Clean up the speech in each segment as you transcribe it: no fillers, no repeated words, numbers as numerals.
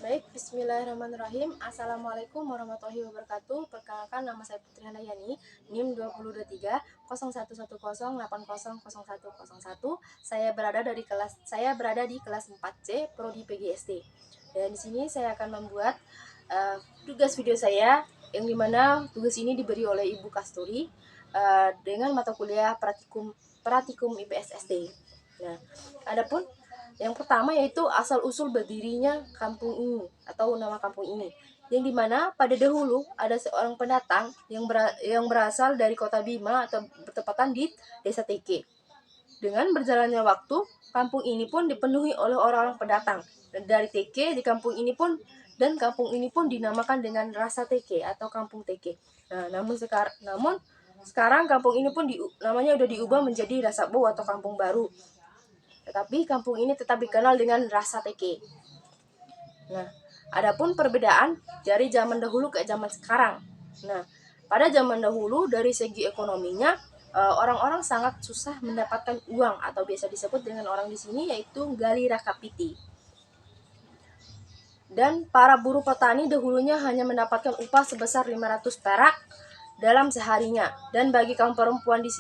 Baik, bismillahirrahmanirrahim. Assalamualaikum warahmatullahi wabarakatuh. Perkenalkan, nama saya Putri Handayani, NIM 2023 0110800101. Saya berada di kelas 4C Prodi PGSD. Dan di sini saya akan membuat tugas video saya, yang dimana tugas ini diberi oleh Ibu Kasturi dengan mata kuliah Pratikum IPS SD. Nah, adapun yang pertama yaitu asal-usul berdirinya kampung ini atau nama kampung ini. Yang dimana pada dahulu ada seorang pendatang yang berasal dari kota Bima atau bertepatan di desa Teke. Dengan berjalannya waktu, kampung ini pun dipenuhi oleh orang-orang pendatang. Dan dari Teke di kampung ini pun dinamakan dengan Rasa Teke atau Kampung Teke. Nah, namun sekarang kampung ini pun namanya udah diubah menjadi Rasa Bow atau Kampung Baru. Tetapi kampung ini tetap dikenal dengan Rasa Teke. Nah, adapun perbedaan dari zaman dahulu ke zaman sekarang. Nah, pada zaman dahulu dari segi ekonominya orang-orang sangat susah mendapatkan uang atau biasa disebut dengan orang di sini yaitu gali rakapiti. Dan para buruh petani dahulunya hanya mendapatkan upah sebesar 500 perak dalam seharinya. Dan bagi kaum perempuan di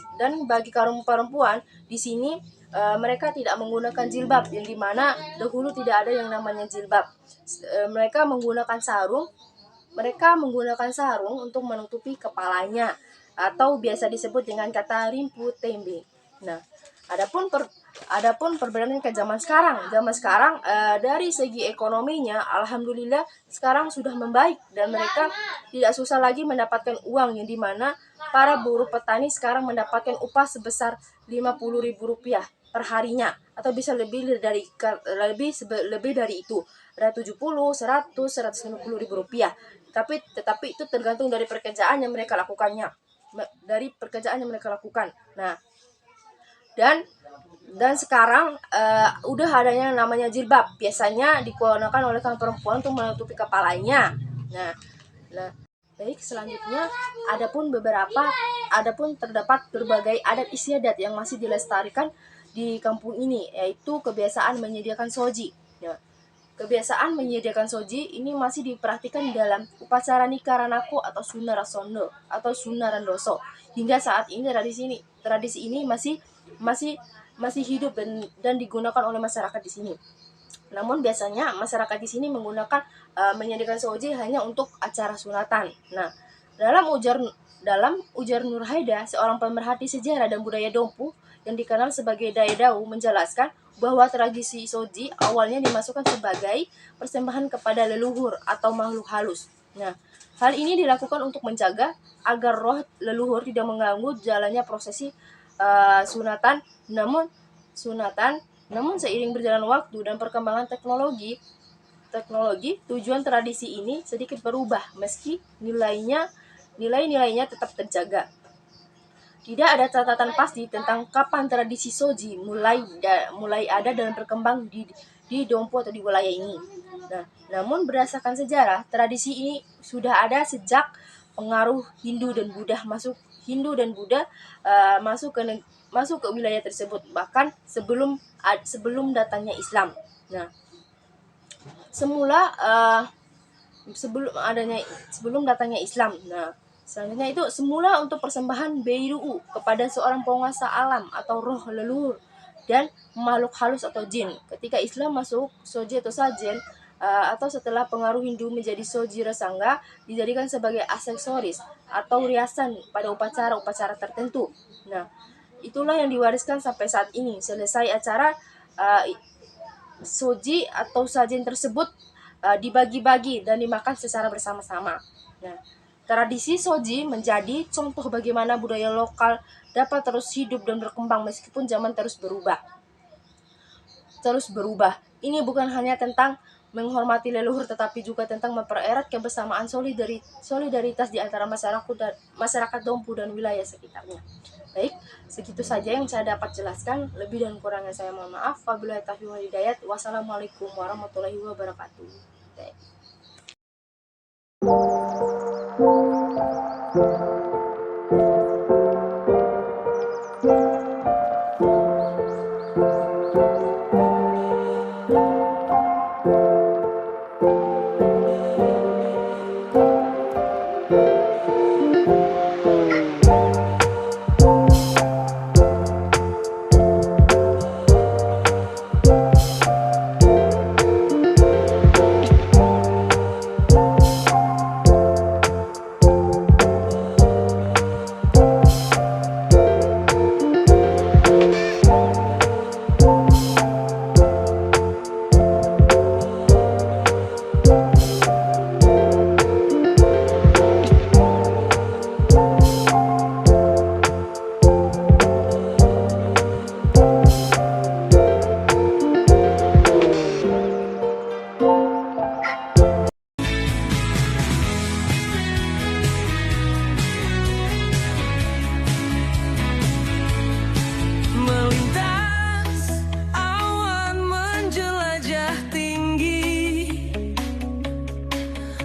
sini mereka tidak menggunakan jilbab, yang dimana dahulu tidak ada yang namanya jilbab. Mereka menggunakan sarung untuk menutupi kepalanya atau biasa disebut dengan kata rimpu tembe. Nah, adapun perbedaannya ke zaman sekarang. Dari segi ekonominya alhamdulillah sekarang sudah membaik dan mereka tidak susah lagi mendapatkan uang, yang dimana para buruh petani sekarang mendapatkan upah sebesar Rp50.000 per harinya atau bisa lebih dari itu. Ada 70, 100, Rp150.000. Tetapi itu tergantung dari pekerjaan yang mereka lakukan. Nah, dan sekarang udah adanya namanya jilbab, biasanya digunakan oleh kaum perempuan untuk menutupi kepalanya. Nah, baik, selanjutnya adapun terdapat berbagai adat istiadat yang masih dilestarikan di kampung ini, yaitu kebiasaan menyediakan soji. Ya, kebiasaan menyediakan soji ini masih diperhatikan dalam upacara nikah ranako atau sunarasondo atau sunarandoso. Hingga saat ini tradisi ini masih hidup dan digunakan oleh masyarakat di sini. Namun biasanya masyarakat di sini menggunakan menyediakan soji hanya untuk acara sunatan. Nah, dalam ujar Nur Haida, seorang pemerhati sejarah dan budaya Dompu yang dikenal sebagai Daedau, menjelaskan bahwa tradisi soji awalnya dimasukkan sebagai persembahan kepada leluhur atau makhluk halus. Nah, hal ini dilakukan untuk menjaga agar roh leluhur tidak mengganggu jalannya prosesi sunatan. Namun seiring berjalan waktu dan perkembangan teknologi, tujuan tradisi ini sedikit berubah meski nilai-nilainya tetap terjaga. Tidak ada catatan pasti tentang kapan tradisi soji mulai ada dan berkembang di Dompu atau di wilayah ini. Nah, namun berdasarkan sejarah, tradisi ini sudah ada sejak pengaruh Hindu dan Buddha masuk ke wilayah tersebut, bahkan sebelum datangnya Islam. Nah, sebelum datangnya Islam. Nah, selanjutnya itu semula untuk persembahan Beiru'u kepada seorang penguasa alam atau roh leluhur dan makhluk halus atau jin. Ketika Islam masuk, soji atau sajen atau setelah pengaruh Hindu menjadi soji resangga dijadikan sebagai aksesoris atau riasan pada upacara-upacara tertentu. Nah, itulah yang diwariskan sampai saat ini. Selesai acara, soji atau sajen tersebut dibagi-bagi dan dimakan secara bersama-sama. Nah, tradisi soji menjadi contoh bagaimana budaya lokal dapat terus hidup dan berkembang meskipun zaman terus berubah. Ini bukan hanya tentang menghormati leluhur, tetapi juga tentang mempererat kebersamaan solidaritas di antara masyarakat Dompu dan wilayah sekitarnya. Baik, segitu saja yang saya dapat jelaskan. Lebih dan kurangnya saya mohon maaf. Wabillahi taufiq wal hidayah. Wassalamualaikum warahmatullahi wabarakatuh. Baik.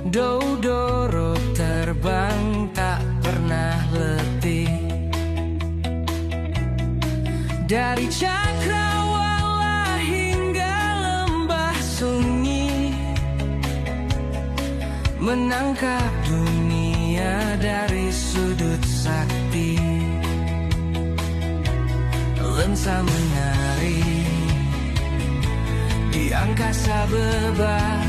Doudoro terbang tak pernah letih, dari cakrawala hingga lembah sunyi, menangkap dunia dari sudut sakti. Lensa menari di angkasa bebas,